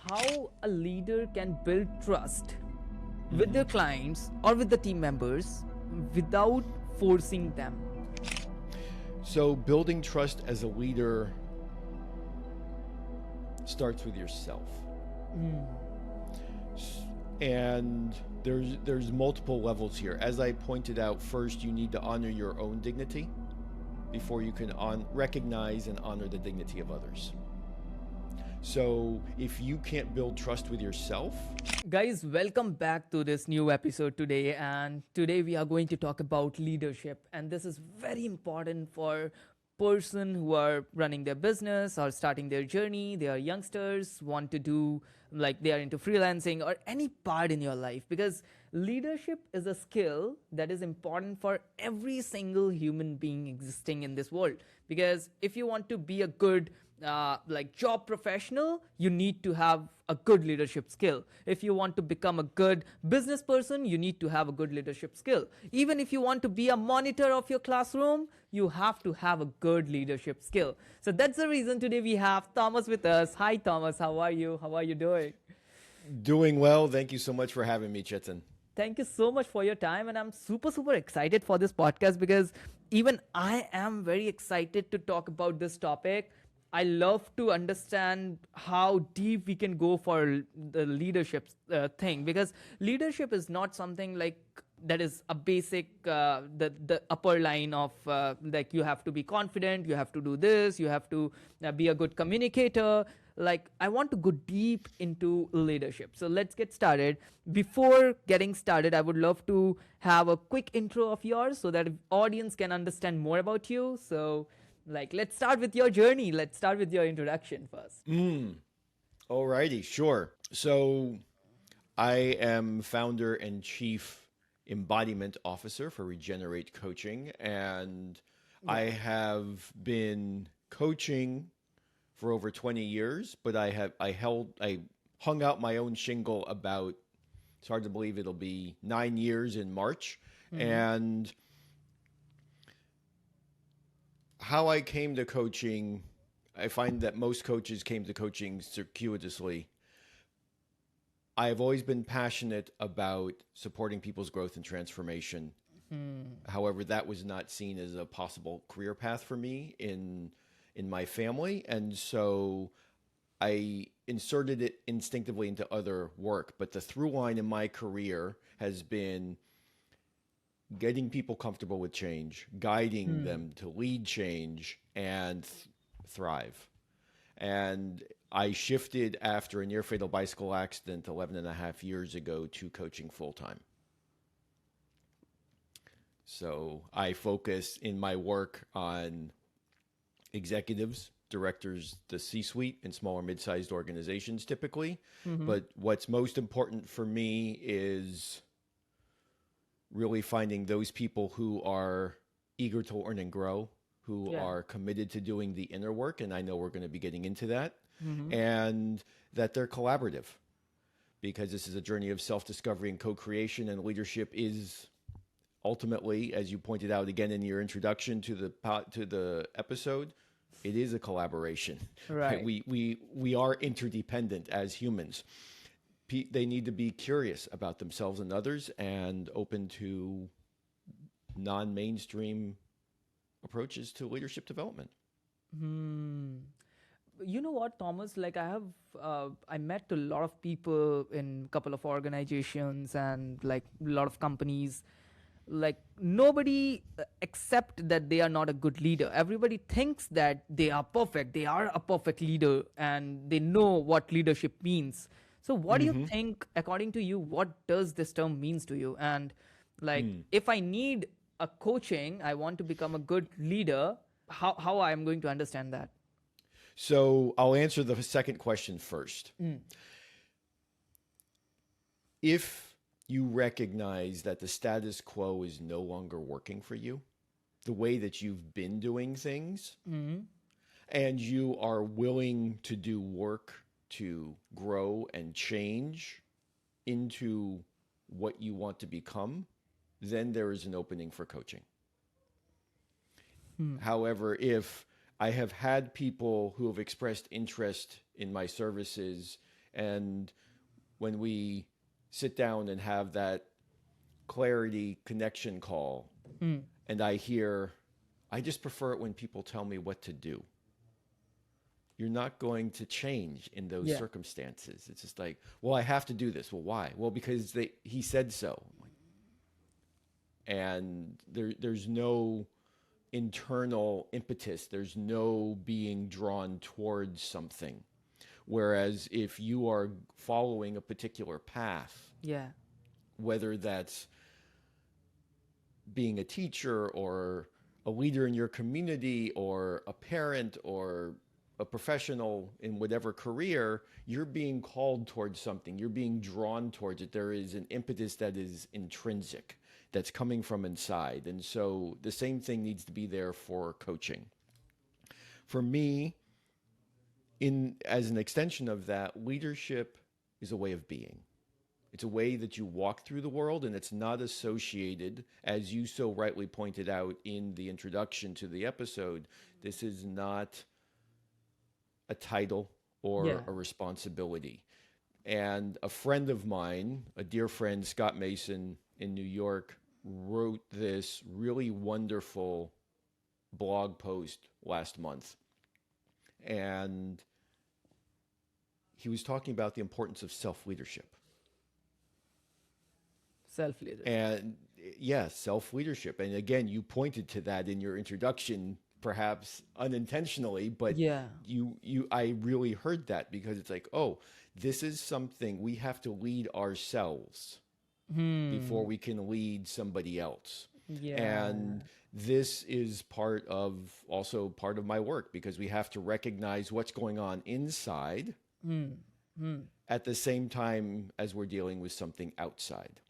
how a leader can build trust with their clients or with the team members without forcing them. So building trust as a leader starts with yourself. And there's multiple levels here. As I pointed out, first you need to honor your own dignity before you can recognize and honor the dignity of others. So if you can't build trust with yourself, Guys, welcome back to this new episode today. And today we are going to talk about leadership. And this is very important for person who are running their business or starting their journey. They are youngsters, want to do like they are into freelancing or any part in your life, because leadership is a skill that is important for every single human being existing in this world. Because if you want to be a good like job professional, you need to have a good leadership skill. If you want to become a good business person, you need to have a good leadership skill. Even if you want to be a monitor of your classroom, you have to have a good leadership skill. So that's the reason today we have Thomas with us. Hi Thomas, how are you? How are you doing? doing well. Thank you so much for having me, Chetan. Thank you so much for your time. And I'm super excited for this podcast because even I am very excited to talk about this topic. I love to understand how deep we can go for the leadership thing, because leadership is not something like that is a basic the upper line of like you have to be confident, you have to do this, you have to be a good communicator. Like I want to go deep into leadership. So let's get started. Before getting started, I would love to have a quick intro of yours so that audience can understand more about you. So like let's start with your journey. Let's start with your introduction first. Alrighty, sure. So I am founder and chief embodiment officer for Regenerate Coaching, and I have been coaching for over 20 years, but I hung out my own shingle about, it's hard to believe it'll be 9 years in March. And how I came to coaching, I find that most coaches came to coaching circuitously. I have always been passionate about supporting people's growth and transformation. However, that was not seen as a possible career path for me in my family, and so I inserted it instinctively into other work. But the through line in my career has been getting people comfortable with change, guiding them to lead change and thrive. And I shifted after a near fatal bicycle accident 11 and a half years ago to coaching full time. So I focus in my work on executives, directors, the C-suite in smaller mid-sized organizations typically. But what's most important for me is really finding those people who are eager to learn and grow, who are committed to doing the inner work, and I know we're going to be getting into that, and that they're collaborative, because this is a journey of self-discovery and co-creation, and leadership is ultimately, as you pointed out again in your introduction to the episode, it is a collaboration. Right. We are interdependent as humans. They need to be curious about themselves and others and open to non-mainstream approaches to leadership development. You know what, Thomas? Like I met a lot of people in a couple of organizations and like a lot of companies. Like nobody accept that they are not a good leader. Everybody thinks that they are perfect. They are a perfect leader and they know what leadership means. So what do you think, according to you, what does this term means to you? And like if I need a coaching, I want to become a good leader, how I'm going to understand that? So I'll answer the second question first. If you recognize that the status quo is no longer working for you, the way that you've been doing things, and you are willing to do work to grow and change into what you want to become, then there is an opening for coaching. However, if I have had people who have expressed interest in my services And when we sit down and have that clarity connection call, and I just prefer it when people tell me what to do. You're not going to change in those Yeah. circumstances. It's just like, well, I have to do this. Well, why? Well, because he said so. And there's no internal impetus. There's no being drawn towards something. Whereas if you are following a particular path, Yeah. whether that's being a teacher or a leader in your community or a parent or a professional in whatever career, you're being called towards something. You're being drawn towards it. There is an impetus that is intrinsic, that's coming from inside. And so the same thing needs to be there for coaching. For me, in as an extension of that, leadership is a way of being. It's a way that you walk through the world, and it's not associated, as you so rightly pointed out in the introduction to the episode, this is not a title Yeah. or a responsibility. And a friend of mine, a dear friend, Scott Mason in New York, wrote this really wonderful blog post last month. And he was talking about the importance of self-leadership. Self-leadership. And yes, self-leadership. And again, you pointed to that in your introduction, perhaps unintentionally, but Yeah. I really heard that because it's like, oh, this is something we have to lead ourselves before we can lead somebody else. Yeah. And this is part of my work because we have to recognize what's going on inside at the same time as we're dealing with something outside.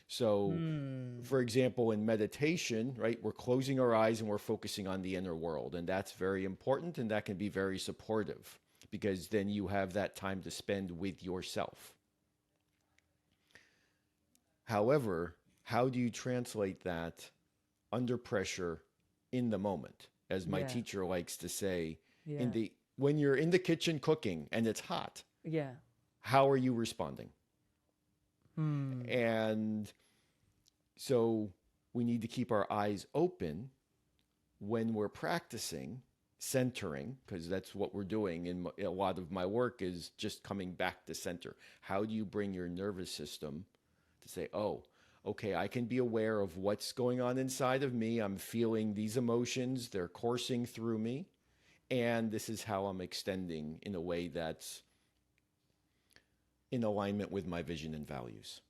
So, for example, in meditation, right, we're closing our eyes and we're focusing on the inner world. And that's very important and that can be very supportive because then you have that time to spend with yourself. However, how do you translate that under pressure in the moment? As my Yeah. teacher likes to say, Yeah. when you're in the kitchen cooking and it's hot, Yeah. how are you responding? And so we need to keep our eyes open when we're practicing centering, because that's what we're doing in a lot of my work is just coming back to center. How do you bring your nervous system to say, oh, okay, I can be aware of what's going on inside of me. I'm feeling these emotions. They're coursing through me. And this is how I'm extending in a way that's in alignment with my vision and values.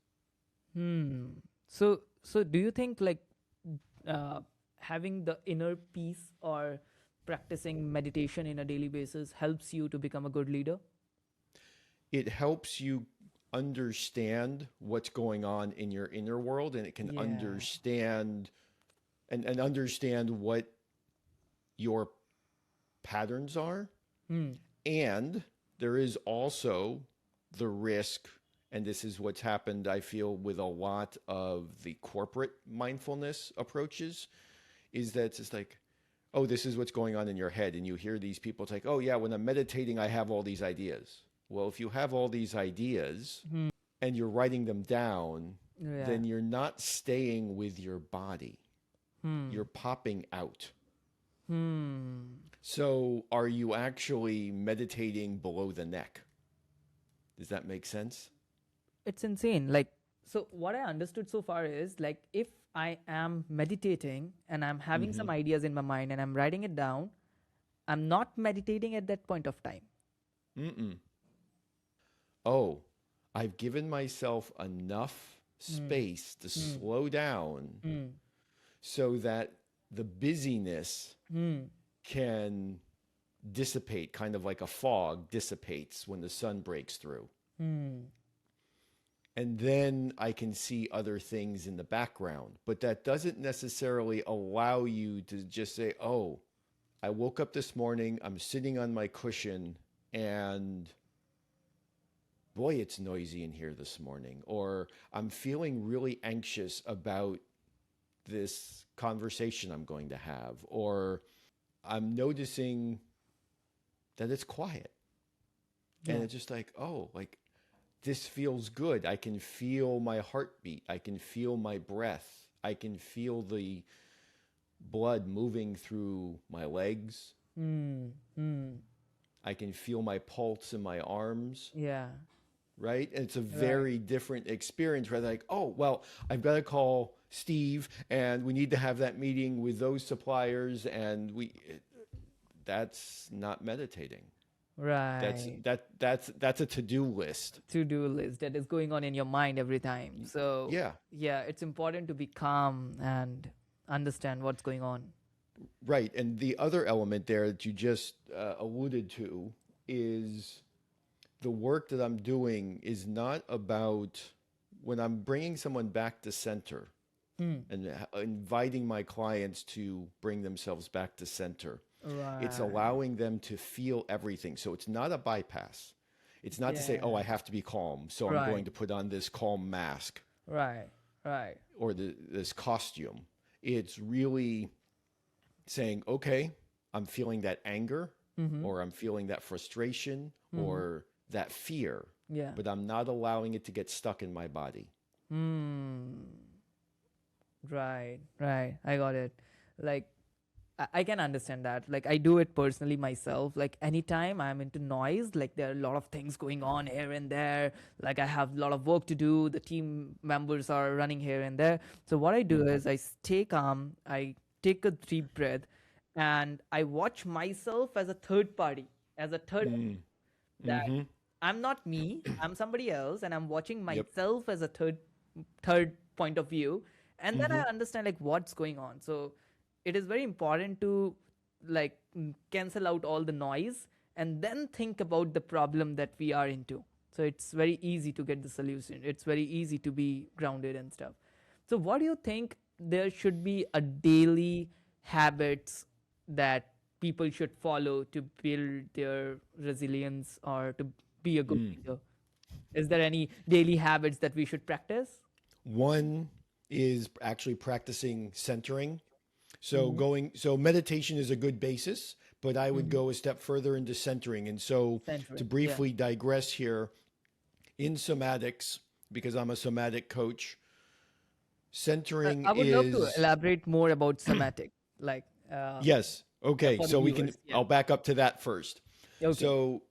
So do you think like having the inner peace or practicing meditation in a daily basis helps you to become a good leader? It helps you understand what's going on in your inner world, and it can Yeah. understand and understand what your patterns are. And there is also the risk, and this is what's happened, I feel, with a lot of the corporate mindfulness approaches, is that it's just like, oh, this is what's going on in your head. And you hear these people, it's like, oh, yeah, when I'm meditating, I have all these ideas. Well, if you have all these ideas and you're writing them down, Yeah. then you're not staying with your body. You're popping out. So are you actually meditating below the neck? Does that make sense? It's insane. Like, so what I understood so far is like if I am meditating and I'm having some ideas in my mind and I'm writing it down, I'm not meditating at that point of time. Oh, I've given myself enough space to slow down so that the busyness can dissipate, kind of like a fog dissipates when the sun breaks through. And then I can see other things in the background. But that doesn't necessarily allow you to just say, oh, I woke up this morning, I'm sitting on my cushion, and boy, it's noisy in here this morning. Or I'm feeling really anxious about this conversation I'm going to have. Or I'm noticing that it's quiet. Yeah. And it's just like, oh, like this feels good. I can feel my heartbeat. I can feel my breath. I can feel the blood moving through my legs. Hmm. Hmm. I can feel my pulse in my arms, Yeah. right? And it's a Right. very different experience rather like, oh, well, I've got to call Steve and we need to have that meeting with those suppliers and that's not meditating. Right. That's a to-do list. To-do list that is going on in your mind every time. So Yeah, yeah, it's important to be calm and understand what's going on. right. And the other element there that you just alluded to is the work that I'm doing is not about when I'm bringing someone back to center Hmm. and inviting my clients to bring themselves back to center. It's Right. allowing them to feel everything. So it's not a bypass. It's not to say, oh, Yeah. I have to be calm. So I'm Right. going to put on this calm mask Right. Right. or this costume. It's really saying, okay, I'm feeling that anger Mm-hmm. or I'm feeling that frustration Mm-hmm. or that fear, Yeah. but I'm not allowing it to get stuck in my body. Hmm. Right. Right. I got it. Like I can understand that. Like I do it personally myself. Like anytime I'm into noise, like there are a lot of things going on here and there. Like I have a lot of work to do. The team members are running here and there. So what I do Mm, is I stay calm. I take a deep breath, and I watch myself as a third party, as a third mm, that mm-hmm. I'm not me, I'm somebody else, and I'm watching Yep. myself as a third point of view, and then I Mm-hmm. understand like what's going on. So it is very important to like cancel out all the noise and then think about the problem that we are into. So it's very easy to get the solution. It's very easy to be grounded and stuff. So what do you think there should be a daily habits that people should follow to build their resilience or to be a good Mm. leader? Is there any daily habits that we should practice? One is actually practicing centering. Mm-hmm. So meditation is a good basis, but I would Mm-hmm. go a step further into centering. And so to Centering. Yeah. briefly digress here, in somatics, because I'm a somatic coach, centering I would love to is, elaborate more about somatic, like, yes. yeah, Okay. for the So we can, viewers. Yeah. I'll back up to that first. Okay. So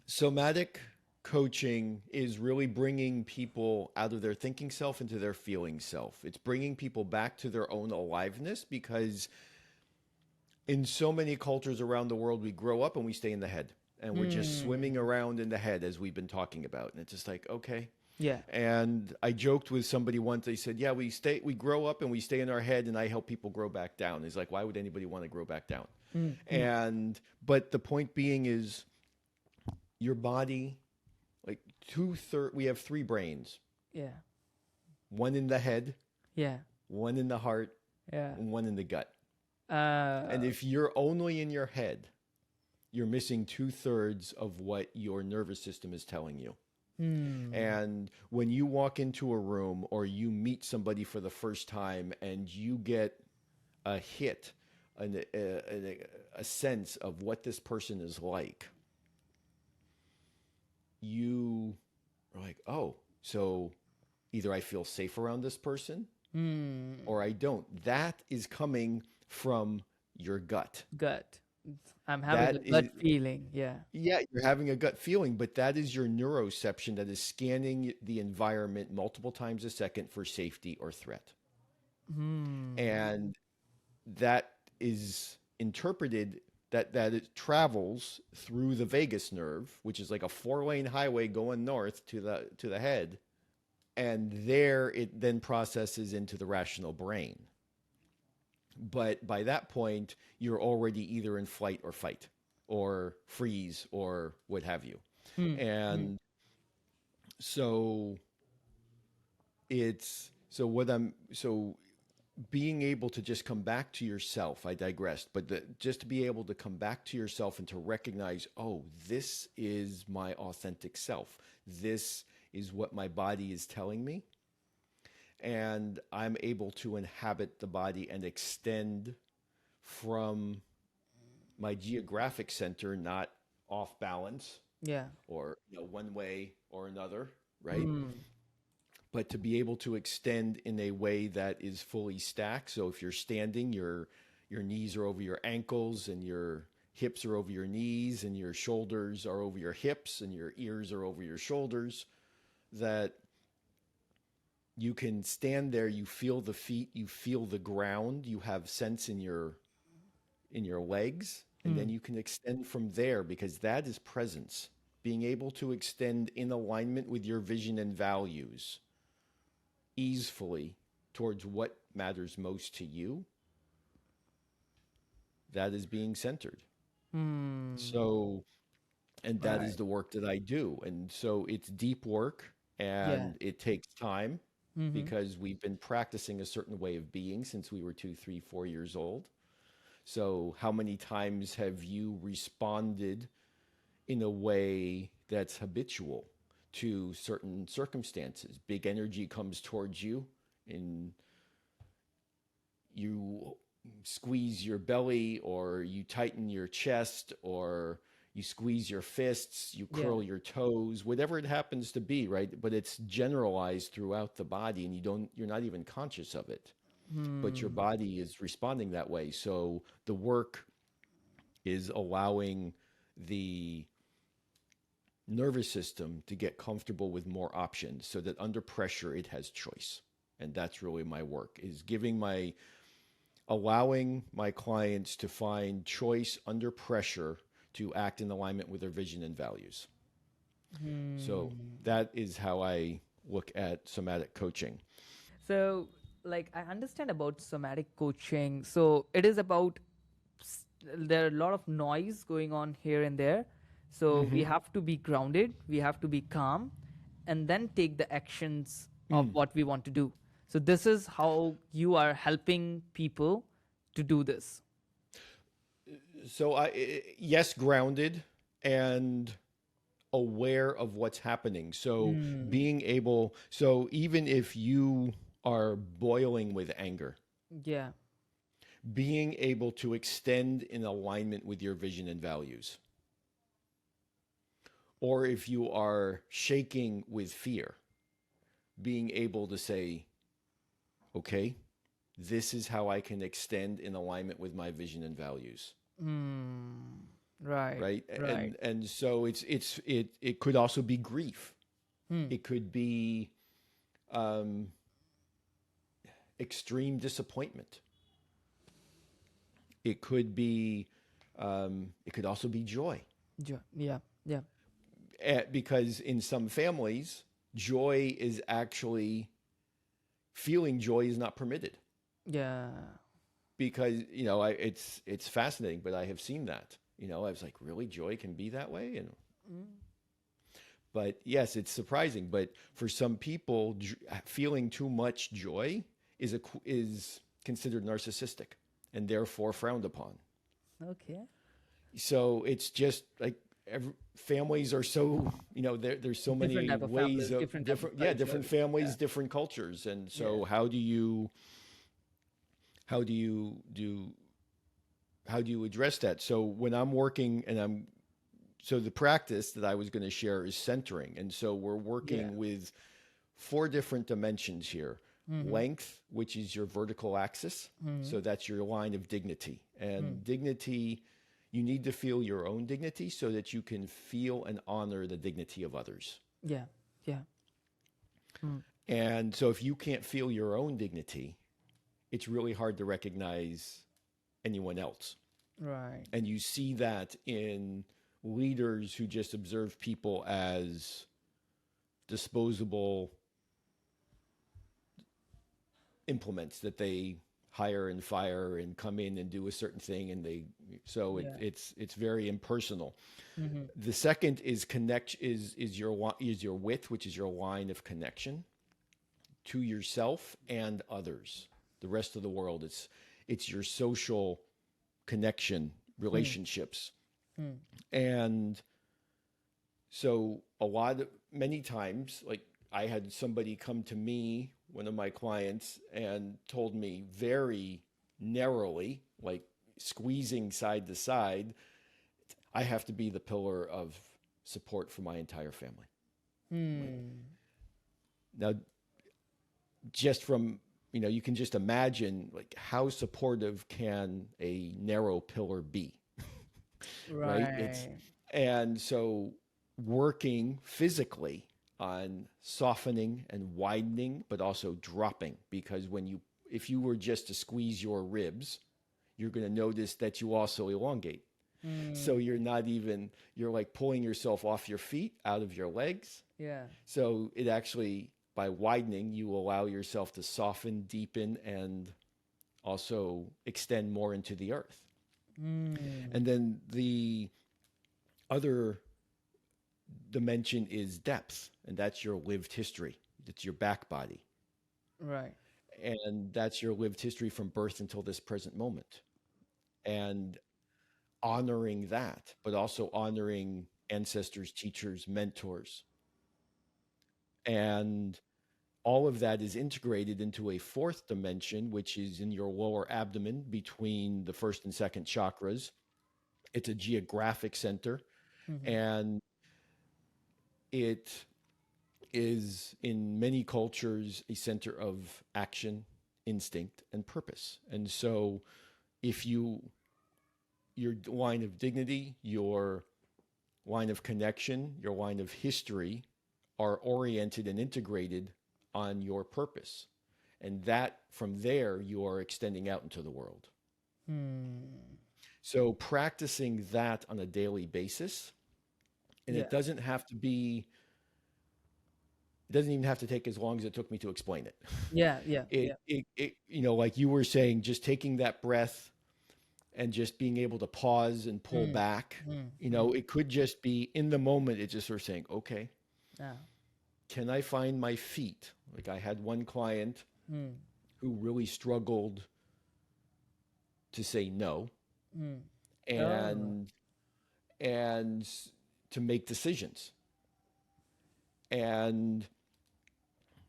somatic coaching is really bringing people out of their thinking self into their feeling self. It's bringing people back to their own aliveness because in so many cultures around the world, we grow up and we stay in the head and we're just swimming Hmm. around in the head as we've been talking about. And it's just like, okay. Yeah. And I joked with somebody once. They said, "Yeah, we grow up and we stay in our head, and I help people grow back down." It's like, why would anybody want to grow back down? Mm-hmm. And but the point being is, your body, like we have three brains: Yeah. one in the head, Yeah. one in the heart, Yeah. and one in the gut. And Uh. if you're only in your head, you're missing 2/3 of what your nervous system is telling you. Hmm. And when you walk into a room or you meet somebody for the first time and you get a hit, a sense of what this person is like, you are like, oh, so either I feel safe around this person Hmm. or I don't. That is coming from your gut. Gut. I'm having That a gut is, feeling. Yeah. yeah, you're having a gut feeling, but that is your neuroception that is scanning the environment multiple times a second for safety or threat. Hmm. And that is interpreted that it travels through the vagus nerve, which is like a four-lane highway going north to the head, and there it then processes into the rational brain. But by that point, you're already either in flight or fight or freeze or what have you. Hmm. Hmm. And so it's so what I'm so being able to just come back to yourself. I digressed, but just to be able to come back to yourself and to recognize, oh, this is my authentic self. This is what my body is telling me. And I'm able to inhabit the body and extend from my geographic center, not off balance, Yeah. or one way or another, right? Mm. But to be able to extend in a way that is fully stacked. So if you're standing, your knees are over your ankles and your hips are over your knees and your shoulders are over your hips and your ears are over your shoulders, that you can stand there, you feel the feet, you feel the ground, you have sense in your legs, and then Mm. you can extend from there because that is presence. Being able to extend in alignment with your vision and values easefully towards what matters most to you, that is being centered. Mm. So, and that is Right. the work that I do. And so it's deep work Yeah. and it takes time Mm-hmm. because we've been practicing a certain way of being since we were 2, 3, 4 years old. So, how many times have you responded in a way that's habitual to certain circumstances? Big energy comes towards you, and you squeeze your belly, or you tighten your chest, or you squeeze your fists, you Yeah. curl your toes, whatever it happens to be, right? But it's generalized throughout the body, and you're not even conscious of it. But your Mm. body is responding that way. So the work is allowing the nervous system to get comfortable with more options so that under pressure it has choice. And that's really my work, is allowing my clients to find choice under pressure to act in alignment with their vision and values. So Hmm. that is how I look at somatic coaching. So, like, I understand about somatic coaching. So, it is about there are a lot of noise going on here and there. So, we have to be grounded, we have to be calm, and then take the actions of what we want to do. So, this is how you are helping people to do this. So yes, grounded and aware of what's happening. So Mm. being able, so even if you are boiling with anger, Yeah. being able to extend in alignment with your vision and values. Or if you are shaking with fear, being able to say, okay, this is how I can extend in alignment with my vision and values. Mm. Right. Right. Right. And so it could also be grief. Hmm. It could be um, extreme disappointment. It could also be joy. Yeah. Yeah. Because in some families, joy is actually feeling joy is not permitted Yeah. because it's fascinating, but I have seen that. I was like, really, joy can be that way, and but yes, it's surprising. But for some people, feeling too much joy is considered narcissistic and therefore frowned upon. Okay. So it's just like families are so there's so Different many type of ways families, of different type of different cultures. Yeah. families, different cultures, and Yeah. so how do you do how do you address that? So when I'm working and I'm so the practice that I was going to share is centering, and so we're Yeah. working with four different dimensions here. Mm-hmm. Length, which is your vertical axis. Mm-hmm. So that's your line of dignity. Mm. And dignity, you need to feel your own dignity so that you can feel and honor the dignity of others. Yeah. Yeah. Mm. And so if you can't feel your own dignity, it's really hard to recognize anyone else. Right. And you see that in leaders who just observe people as disposable implements that they hire and fire and come in and do a certain thing, and Yeah. it's very impersonal. Mm-hmm. The second is connect is your width, which is your line of connection to yourself and others, the rest of the world. It's your social connection, Mm. relationships. Mm. And so many times, like I had somebody come to me, one of my clients, and told me very narrowly, like squeezing side to side, I have to be the pillar of support for my entire family. Hmm. Now, just from, you can just imagine like how supportive can a narrow pillar be, right? Right. And so working physically on softening and widening, but also dropping, because if you were just to squeeze your ribs, you're going to notice that you also elongate. So Hmm. you're like pulling yourself off your feet, out of your legs. Yeah. So it actually, by widening, you allow yourself to soften, deepen, and also extend more into the earth. Hmm. And then the other dimension is depth, and that's your lived history. It's your back body. Right. And that's your lived history from birth until this present moment. And honoring that, but also honoring ancestors, teachers, mentors. And all of that is integrated into a fourth dimension, which is in your lower abdomen between the first and second chakras. It's a geographic center, Hmm. and it is in many cultures a center of action, instinct, and purpose. And so, if your line of dignity, your line of connection, your line of history are oriented and integrated on your purpose. And that from there, you are extending out into the world. Hmm. So practicing that on a daily basis, and Yeah. it doesn't even have to take as long as it took me to explain it. Yeah. Yeah. Yeah. Like you were saying, just taking that breath and just being able to pause and pull Hmm. back, Hmm. Hmm. it could just be in the moment, it's just sort of saying, okay, Yeah. can I find my feet? Like I had one client Hmm. who really struggled to say no Hmm. Oh. and and to make decisions. And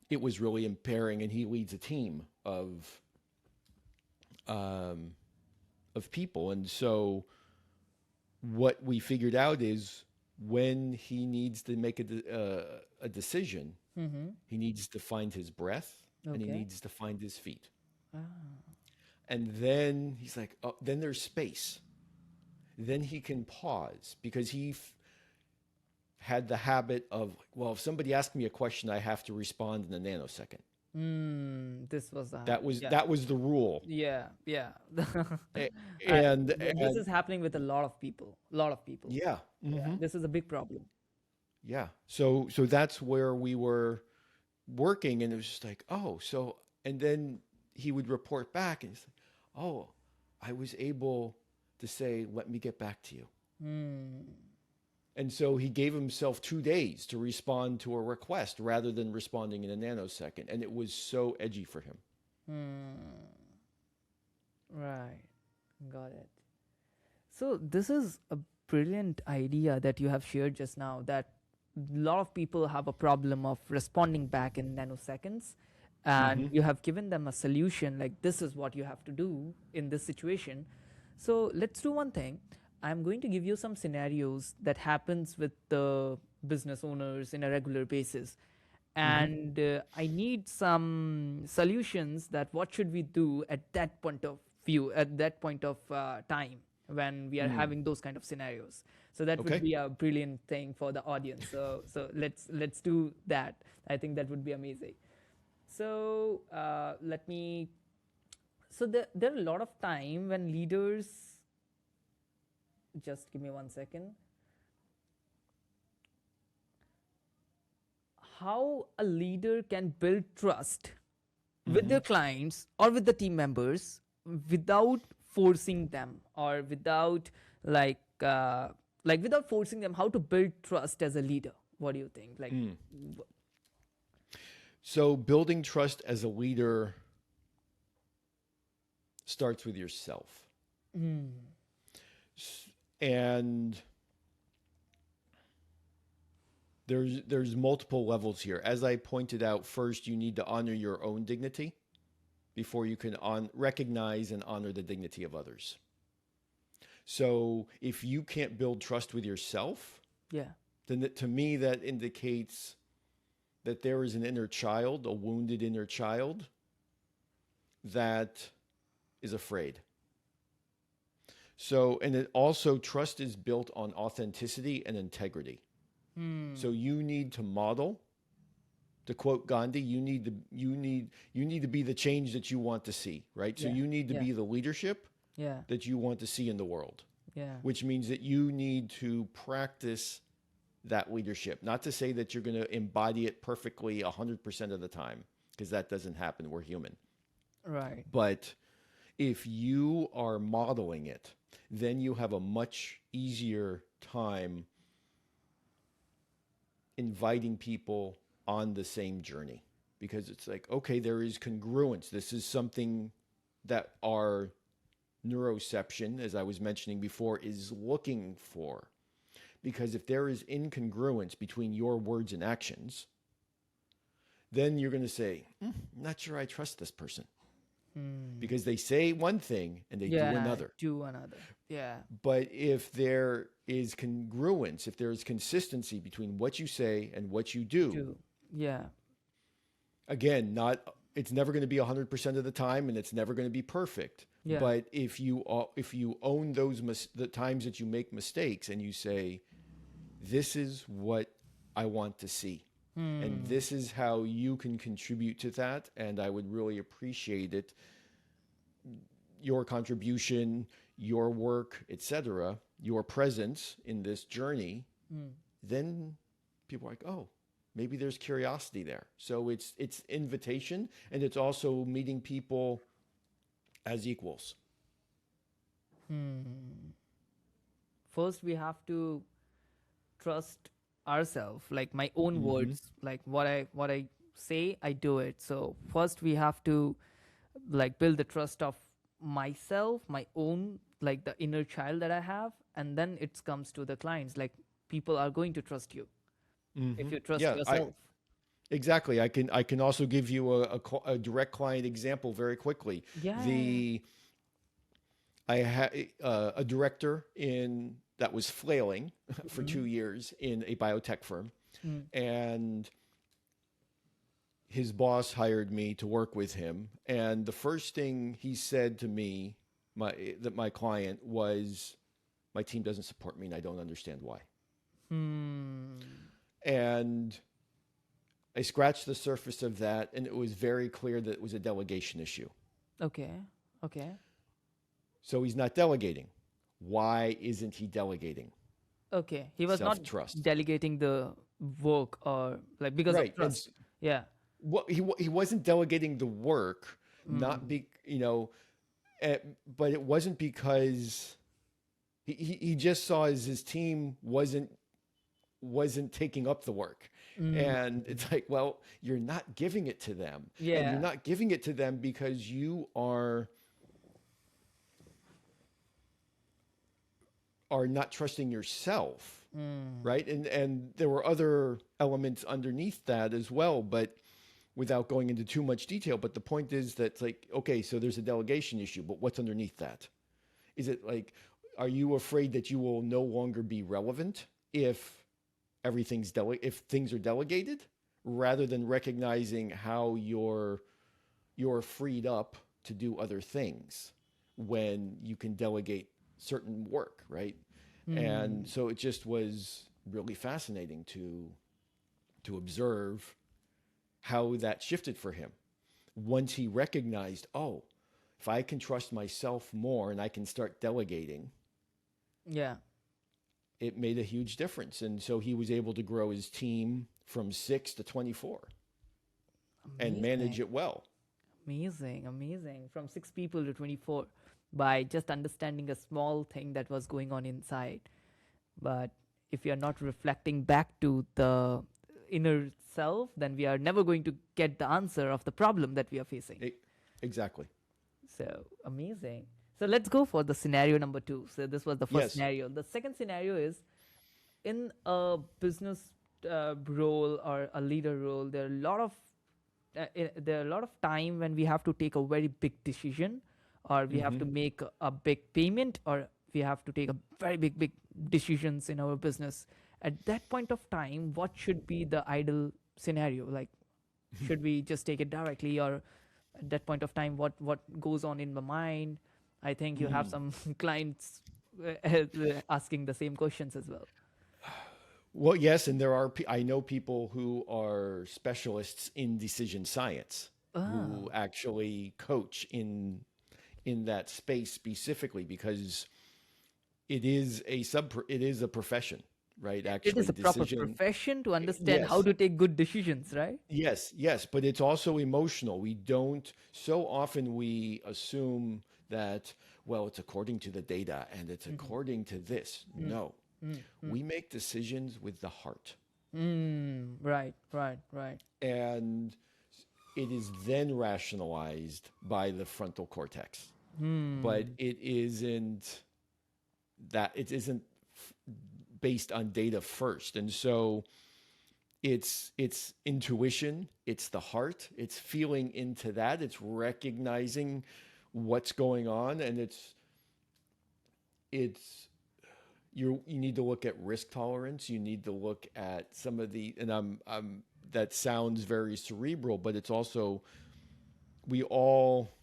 it was really impairing, and he leads a team um, of people. And so what we figured out is when he needs to make a decision, Mm-hmm. he needs to find his breath and he Okay. needs to find his feet. Ah. And then he's like, oh, then there's space. Then he can pause because had the habit of, well, if somebody asks me a question, I have to respond in a nanosecond. Hmm. This was the That was yeah. that was the rule. Yeah. Yeah. A- I, And this is happening with a lot of people. A lot of people. yeah, Yeah. This is a big problem. yeah. So that's where we were working, and it was just like, oh, so, and then he would report back, and he's like, oh, I was able to say, let me get back to you. Hmm. And so he gave himself 2 days to respond to a request rather than responding in a nanosecond. And it was so edgy for him. Hmm. Right. Got it. So this is a brilliant idea that you have shared just now, that a lot of people have a problem of responding back in nanoseconds, and Mm-hmm. you have given them a solution like this is what you have to do in this situation. So let's do one thing. I'm going to give you some scenarios that happens with the business owners in a regular basis, Mm-hmm. and I need some solutions that what should we do at that point of view, at that point of time when we are Mm. having those kind of scenarios. So that would Okay. be a brilliant thing for the audience. So let's do that. I think that would be amazing. So let me. So there are a lot of time when leaders. Just give me 1 second. How a leader can build trust with Mm-hmm. their clients or with the team members without forcing them, or without like uh, without forcing them, how to build trust as a leader. What do you think, like? Mm. So building trust as a leader starts with yourself. Mm, And there's multiple levels here. As I pointed out, first you need to honor your own dignity before you can recognize and honor the dignity of others. So if you can't build trust with yourself, yeah. then to me that indicates that there is an inner child, a wounded inner child that is afraid. So, and it also, trust is built on authenticity and integrity. So you need to model, to quote Gandhi, you need to be the change that you want to see, right? So Yeah. you need to Yeah. be the leadership Yeah. that you want to see in the world, Yeah. which means that you need to practice that leadership. Not to say that you're going to embody it perfectly 100% of the time, because that doesn't happen. We're human. Right. But if you are modeling it, then you have a much easier time inviting people on the same journey, because it's like, okay, there is congruence. This is something that our neuroception, as I was mentioning before, is looking for. Because if there is incongruence between your words and actions, then you're going to say, I'm not sure I trust this person, because they say one thing and they do Yeah. another. Do another. Yeah. But if there is congruence, if there is consistency between what you say and what you do, Do. Yeah. again, it's never going to be 100% of the time, and it's never going to be perfect. Yeah. But if you own the times that you make mistakes, and you say, this is what I want to see, and this is how you can contribute to that, and I would really appreciate it, your contribution, your work, etc., your presence in this journey, then people are like, oh, maybe there's curiosity there. So it's invitation, and it's also meeting people as equals. First, we have to trust ourselves, like my own words, like what I say, I do it. So first we have to like build the trust of myself, my own, like the inner child that I have, and then it comes to the clients. Like people are going to trust you if you trust Yeah, yourself. exactly. I can also give you a direct client example very quickly. Yeah. The I had a director in that was flailing for 2 years in a biotech firm, and his boss hired me to work with him. And the first thing he said to me, my client, was, "My team doesn't support me, and I don't understand why." And I scratched the surface of that, and it was very clear that it was a delegation issue. Okay. Okay. So he's not delegating. Why isn't he delegating? Okay. He was not Self-trust. delegating the work, or like because of Right. And trust. Yeah. he wasn't delegating the work, not but it wasn't because he just saw as his team wasn't taking up the work. And it's like, well, you're not giving it to them. And Yeah. you're not giving it to them because you are not trusting yourself, right? And there were other elements underneath that as well, but without going into too much detail. But the point is that, like, okay, so there's a delegation issue, but what's underneath that? Is it like, are you afraid that you will no longer be relevant if if things are delegated, rather than recognizing how you're freed up to do other things when you can delegate certain work, right? And so it just was really fascinating to observe how that shifted for him once he recognized, oh, if I can trust myself more and I can start delegating, Yeah. it made a huge difference. And so he was able to grow his team from 6 to 24 and manage it well. Amazing, amazing. From 6 people to 24 by just understanding a small thing that was going on inside. But if we are not reflecting back to the inner self, then we are never going to get the answer of the problem that we are facing. Exactly. So amazing. So let's go for the scenario number 2. So this was the first Yes. scenario. The second scenario is in a business role or a leader role. There are a lot of time when we have to take a very big decision, or we have to make a big payment, or we have to take a very big decisions in our business. At that point of time, what should be the ideal scenario? Like, should we just take it directly, or at that point of time, what goes on in the mind? I think you have some clients asking the same questions as well. Well, yes, and there are. I know people who are specialists in decision science Ah, who actually coach in that space specifically because it is a profession, right? it is Actually, a proper decision. profession to understand how Yes, to take good decisions, right? yes, but it's also emotional. We don't. So often we assume that well, it's according to the data and it's according to this. No, we make decisions with the heart. Right, right, right. And it is then rationalized by the frontal cortex. But it isn't based on data first. And so it's intuition, it's the heart, it's feeling into that, it's recognizing what's going on, and it's you need to look at risk tolerance, you need to look at some of the and I'm that sounds very cerebral, but it's also we all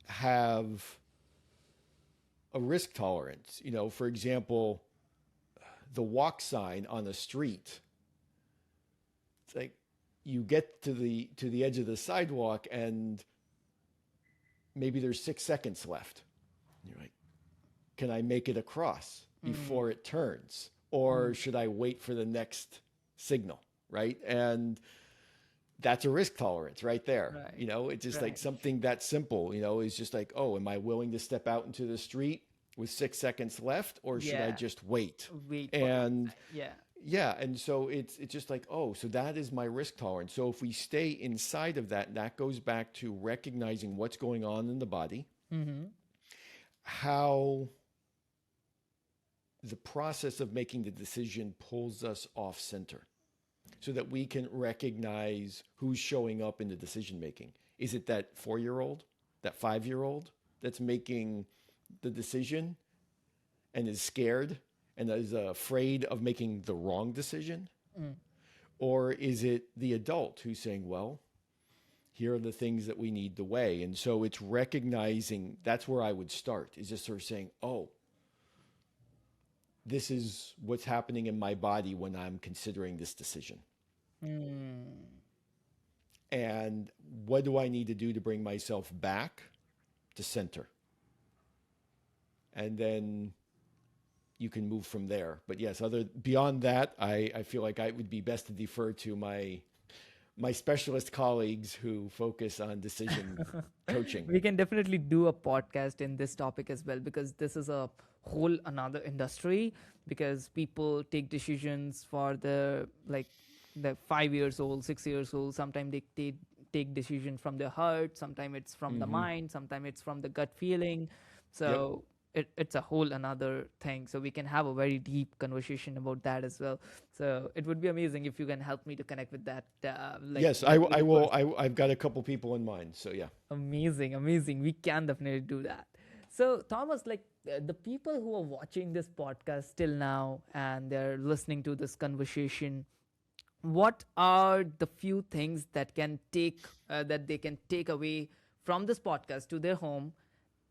have a risk tolerance. You know, for example, the walk sign on the street. It's like you get to the edge of the sidewalk and maybe there's 6 seconds left. And you're like, can I make it across before it turns? Or should I wait for the next signal? Right. And that's a risk tolerance right there. Right, You know, it's just like right. something that simple, you know, is just like, oh, am I willing to step out into the street with 6 seconds left or should I Yeah, just wait? wait for that And sign. Yeah. yeah, and so it's just like, oh, so that is my risk tolerance. So if we stay inside of that, that goes back to recognizing what's going on in the body, how the process of making the decision pulls us off center so that we can recognize who's showing up in the decision making. Is it that 4 year old, that 5 year old that's making the decision and is scared and is afraid of making the wrong decision? Or is it the adult who's saying, well, here are the things that we need to weigh? And so it's recognizing that's where I would start, is just sort of saying, oh, this is what's happening in my body when I'm considering this decision. And what do I need to do to bring myself back to center? And then you can move from there. But yes, other beyond that, I feel like I would be best to defer to my specialist colleagues who focus on decision coaching. We can definitely do a podcast in this topic as well, because this is a whole another industry, because people take decisions for the 5 years old, 6 years old. Sometimes they take decision from their heart, sometimes it's from the mind, sometimes it's from the gut feeling. Yep. So it's a whole another thing, so we can have a very deep conversation about that as well. So it would be amazing if you can help me to connect with that Yes, with I a will. person. I've got a couple people in mind. So yeah. Amazing, amazing. We can definitely do that. So, Thomas, the people who are watching this podcast till now and they're listening to this conversation, what are the few things that they can take away from this podcast to their home,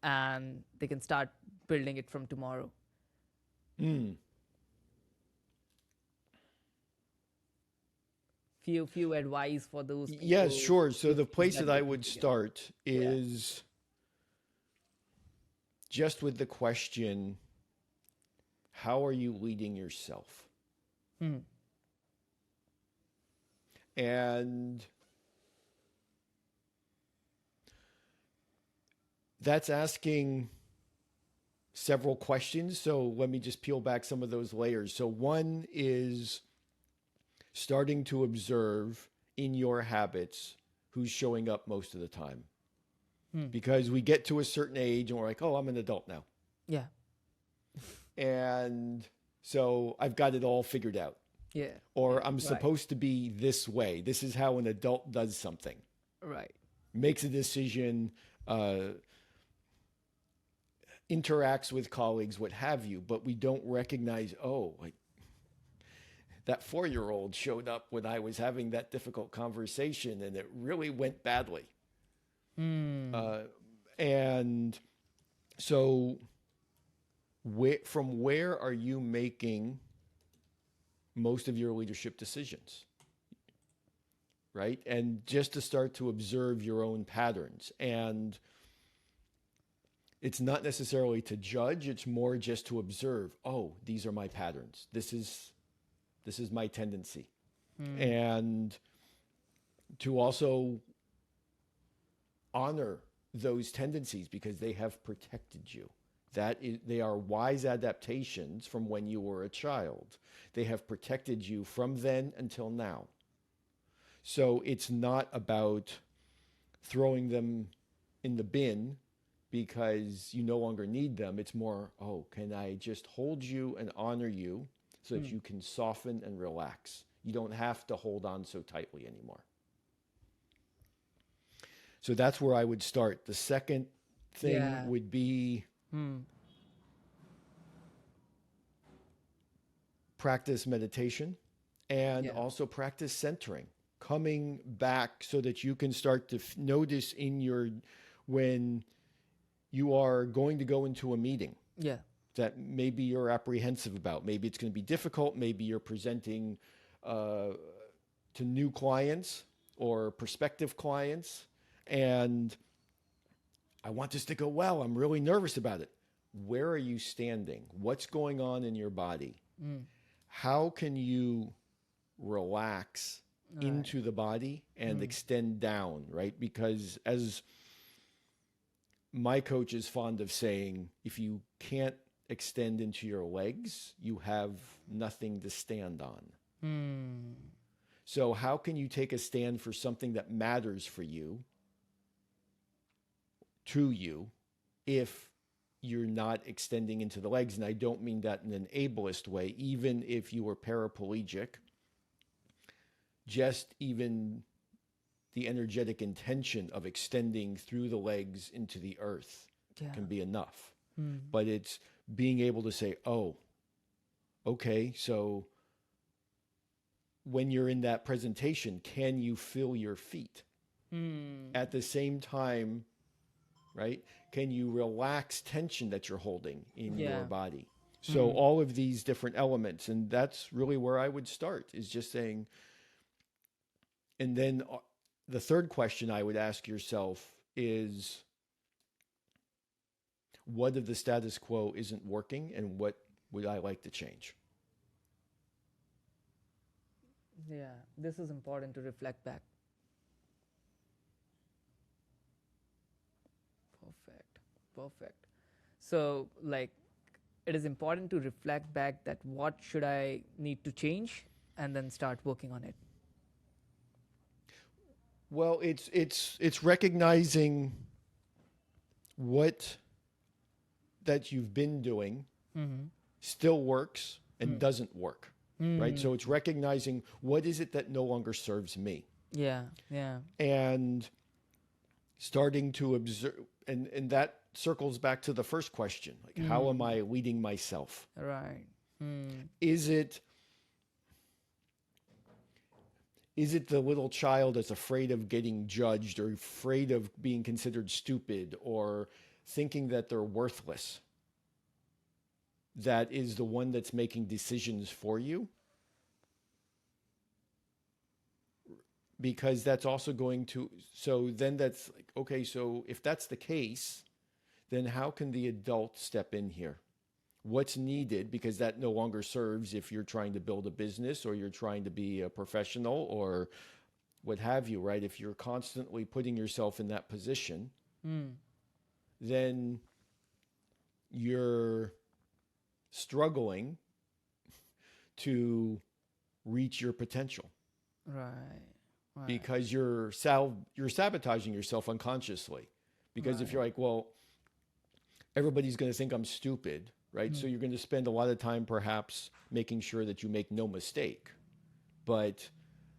and they can start building it from tomorrow? Few advice for those Yes, people, sure. So few the things place that that they I can would take away. start Yeah. is just with the question, how are you leading yourself? And that's asking several questions. So let me just peel back some of those layers. So one is starting to observe in your habits who's showing up most of the time. Because we get to a certain age and we're like, oh, I'm an adult now. Yeah. And so I've got it all figured out. Yeah. Or I'm Right. supposed to be this way. This is how an adult does something. Right. Makes a decision, interacts with colleagues, what have you, but we don't recognize, oh, like that 4-year-old showed up when I was having that difficult conversation and it really went badly. And so from where are you making most of your leadership decisions? Right? And just to start to observe your own patterns. And it's not necessarily to judge, it's more just to observe, oh, these are my patterns. This is my tendency. And to also honor those tendencies because they have protected you. They are wise adaptations from when you were a child. They have protected you from then until now. So it's not about throwing them in the bin because you no longer need them. It's more, oh, can I just hold you and honor you so that you can soften and relax? You don't have to hold on so tightly anymore. So that's where I would start. The second thing would be practice meditation and also practice centering. Coming back so that you can start to notice when you are going to go into a meeting that maybe you're apprehensive about. Maybe it's going to be difficult. Maybe you're presenting to new clients or prospective clients. And I want this to go well. I'm really nervous about it. Where are you standing? What's going on in your body? How can you relax into the body and extend down, right? Because as my coach is fond of saying, if you can't extend into your legs, you have nothing to stand on. So how can you take a stand for something that matters for you, to you, if you're not extending into the legs? And I don't mean that in an ableist way. Even if you were paraplegic, just even the energetic intention of extending through the legs into the earth can be enough. But it's being able to say, oh, okay, so when you're in that presentation, can you feel your feet? At the same time, right? Can you relax tension that you're holding in your body? So all of these different elements, and that's really where I would start, is just saying. And then the third question I would ask yourself is, what of the status quo isn't working and what would I like to change? Yeah, this is important to reflect back. Perfect. So, like, it is important to reflect back that what should I need to change and then start working on it. Well, it's recognizing what that you've been doing still works and doesn't work, right? So it's recognizing what is it that no longer serves me. Yeah. And starting to observe, and that circles back to the first question, like how am I leading myself? Right. Is it the little child that's afraid of getting judged or afraid of being considered stupid or thinking that they're worthless that is the one that's making decisions for you? Because that's also going to, so then that's like, okay, so if that's the case, then how can the adult step in here? What's needed? Because that no longer serves if you're trying to build a business or you're trying to be a professional or what have you, right? If you're constantly putting yourself in that position, then you're struggling to reach your potential. Right. Because you're sabotaging yourself unconsciously. Because if you're like, well, everybody's going to think I'm stupid, right? So you're going to spend a lot of time perhaps making sure that you make no mistake. But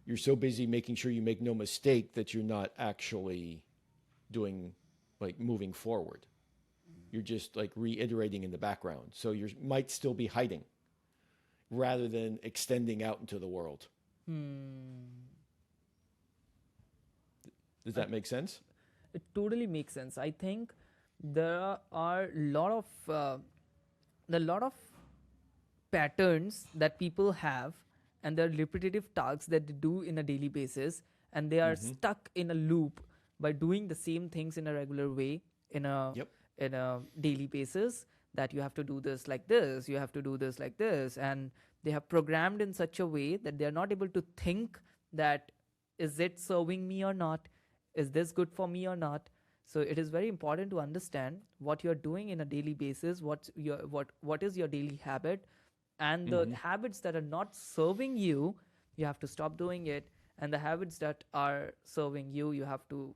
you're so busy making sure you make no mistake that you're not actually doing, like, moving forward. You're just like reiterating in the background. So you might still be hiding rather than extending out into the world. Does that make sense? It totally makes sense. I think there are a lot of patterns that people have, and there are repetitive tasks that they do in a daily basis, and they are stuck in a loop by doing the same things in a regular way in a Yep. daily basis, that you have to do this like this, you have to do this like this, and they have programmed in such a way that they are not able to think that, is it serving me or not, is this good for me or not. So it is very important to understand what you're doing in a daily basis, what is your daily habit, and the habits that are not serving you, you have to stop doing it, and the habits that are serving you, you have to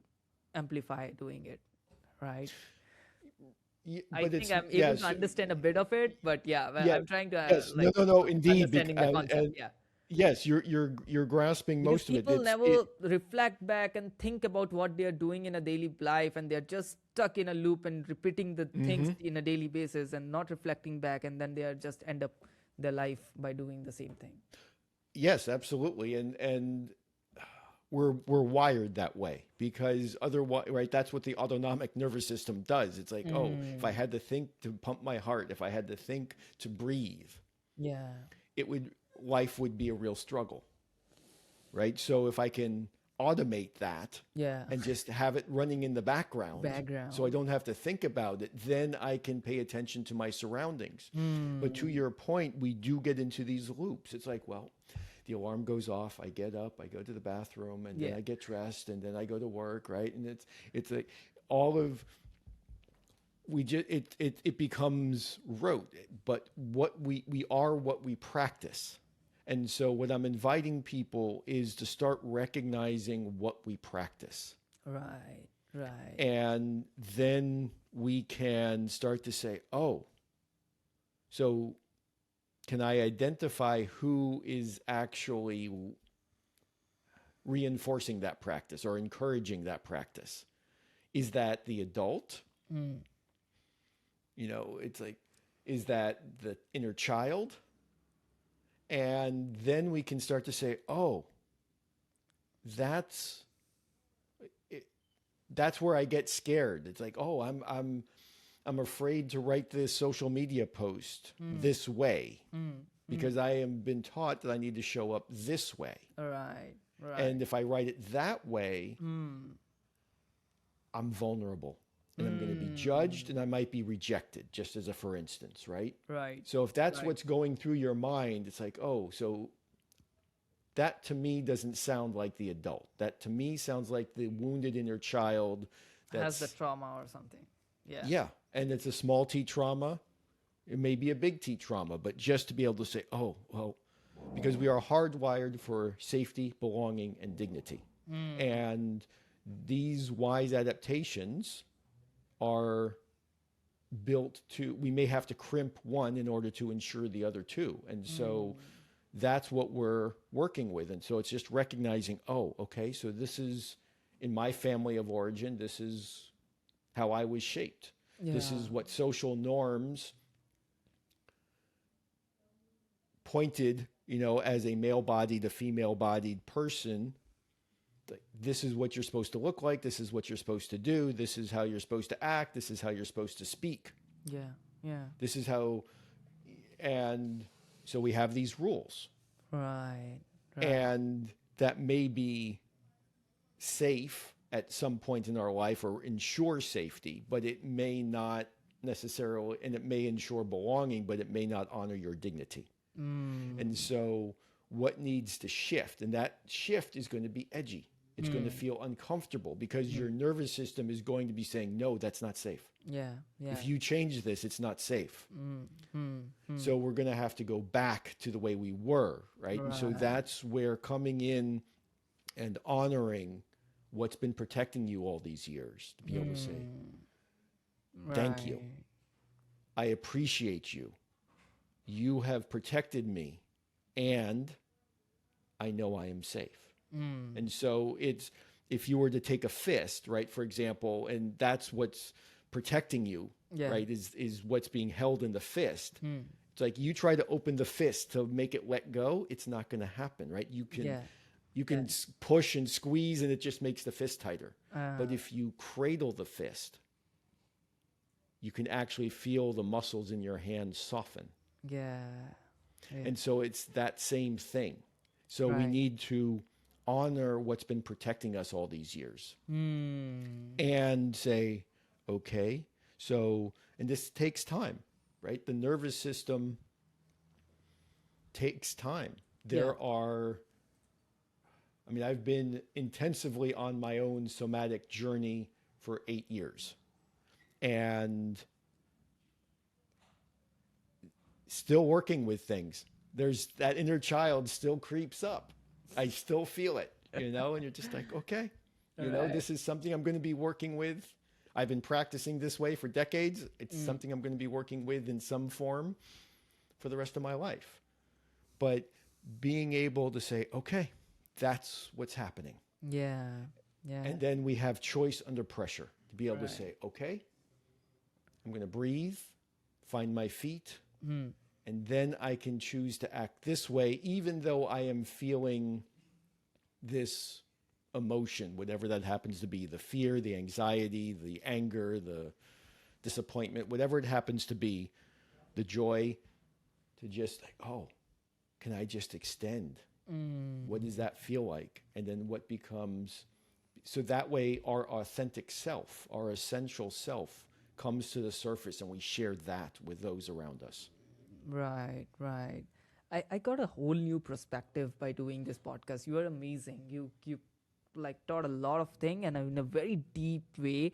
amplify doing it, right? I But think it's I'm able to yes, understand a bit of it, but yeah, yeah, I'm trying to yes, no, no, no, indeed, understanding the concept. and Yeah, yes, you're grasping because most of it. people never reflect back and think about what they are doing in a daily life, and they're just stuck in a loop and repeating the things in a daily basis and not reflecting back, and then they are just end up their life by doing the same thing. Yes, absolutely, and we're wired that way because otherwise, right? That's what the autonomic nervous system does. It's like, oh, if I had to think to pump my heart, if I had to think to breathe, Yeah, it would life would be a real struggle, right? So if I can automate that yeah. and just have it running in the background so I don't have to think about it, then I can pay attention to my surroundings. But to your point, we do get into these loops. It's like, well, the alarm goes off, I get up, I go to the bathroom, and then Yeah. I get dressed, and then I go to work, right? And it's like all of we just it becomes rote. But what we are what we practice. And so what I'm inviting people is to start recognizing what we practice. Right, right. And then we can start to say, oh, so can I identify who is actually reinforcing that practice or encouraging that practice? Is that the adult? You know, it's like, is that the inner child? And then we can start to say, oh, that's where I get scared. It's like, oh, I'm afraid to write this social media post this way because I have been taught that I need to show up this way. Right, right. And if I write it that way, I'm vulnerable and I'm going to be judged and I might be rejected, just as a for instance, right? Right. So if that's what's going through your mind, it's like, oh, so that to me doesn't sound like the adult. That to me sounds like the wounded inner child Has that's the trauma or something. Yeah. yeah, and it's a small T trauma. It may be a big T trauma, but just to be able to say, oh, well, because we are hardwired for safety, belonging, and dignity. And these wise adaptations are built to, we may have to crimp one in order to ensure the other two. And so that's what we're working with. And so it's just recognizing, oh, okay, so this is in my family of origin, this is how I was shaped. This is what social norms pointed, you know, as a male-bodied, a female-bodied person. This is what you're supposed to look like. This is what you're supposed to do. This is how you're supposed to act. This is how you're supposed to speak. Yeah, yeah. This is how, and so we have these rules. Right, right. And that may be safe at some point in our life or ensure safety, but it may not necessarily, and it may ensure belonging, but it may not honor your dignity. And so what needs to shift? And that shift is going to be edgy. It's going to feel uncomfortable because your nervous system is going to be saying, no, that's not safe. Yeah, yeah. If you change this, it's not safe. So we're going to have to go back to the way we were, right? And so that's where coming in and honoring what's been protecting you all these years, to be able to say, thank you. I appreciate you. You have protected me, and I know I am safe. And so it's, if you were to take a fist, right, for example, and that's what's protecting you, Yeah. right? Is what's being held in the fist. Hmm. It's like you try to open the fist to make it let go, it's not going to happen, right? Yeah. You Yeah. can push and squeeze and it just makes the fist tighter. But Uh, if you cradle the fist, you can actually feel the muscles in your hand soften. yeah. Yeah. And so it's that same thing. So we Right. need to honor what's been protecting us all these years Hmm. and say, okay, so, and this takes time, right? The nervous system takes time. Yeah. I've been intensively on my own somatic journey for 8 years and still working with things. There's that inner child still creeps up. I still feel it, and you're just like, okay, Right. this is something I'm going to be working with. I've been practicing this way for decades. It's Mm. something I'm going to be working with in some form for the rest of my life. But being able to say, okay, that's what's happening. Yeah. Yeah. And then we have choice under pressure to be able to Right. say, okay, I'm going to breathe, find my feet, Hmm. and then I can choose to act this way, even though I am feeling this emotion, whatever that happens to be, the fear, the anxiety, the anger, the disappointment, whatever it happens to be, the joy, to just like, oh, can I just extend? Mm. What does that feel like? And then what becomes, so that way our authentic self, our essential self comes to the surface and we share that with those around us. Right, right. I got a whole new perspective by doing this podcast. You are amazing. You like taught a lot of thing and in a very deep way.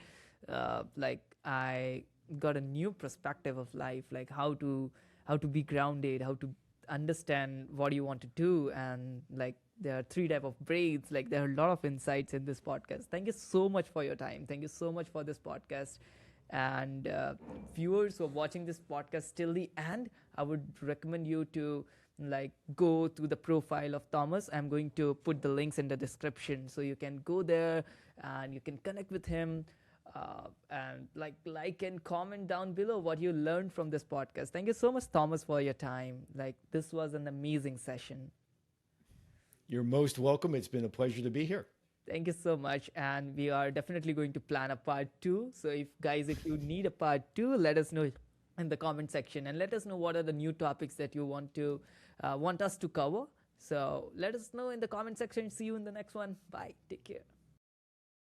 Like I got a new perspective of life, like how to be grounded, how to understand what you want to do, and like there are three type of brains. Like there are a lot of insights in this podcast. Thank you so much for your time. Thank you so much for this podcast. And viewers who are watching this podcast till the end, I would recommend you to like go to the profile of Thomas. I'm going to put the links in the description so you can go there and you can connect with him, and like and comment down below what you learned from this podcast. Thank you so much, Thomas, for your time. Like this was an amazing session. You're most welcome. It's been a pleasure to be here. Thank you so much. And we are definitely going to plan a part two. So if you need a part two, let us know in the comment section and let us know what are the new topics that you want us to cover. So let us know in the comment section. See you in the next one. Bye. Take care.